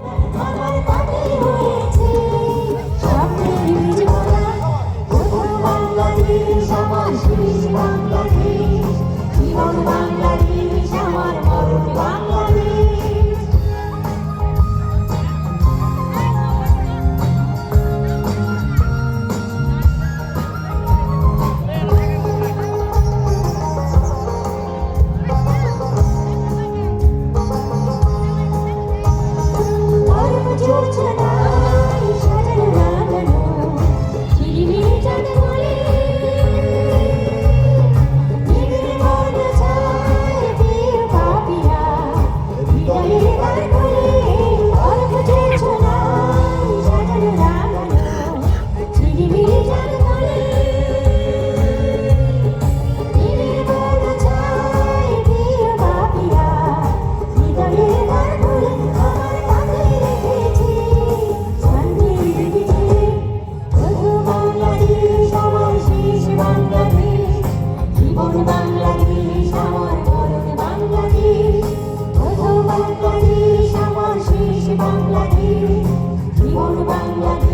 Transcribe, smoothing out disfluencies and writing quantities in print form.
আমার পানে হয়েছে স্বপ্নের বীজ ভরা প্রথম বাংলাদেশ আমার শেষ বাংলাদেশ জীবন বাংলাদেশ আমার মরণ বাংলাদেশ বাংলাদেশ আমার মরণ বাংলাদেশ প্রথম বাংলাদেশ আমার শেষ বাংলাদেশ জীবন বাংলাদেশ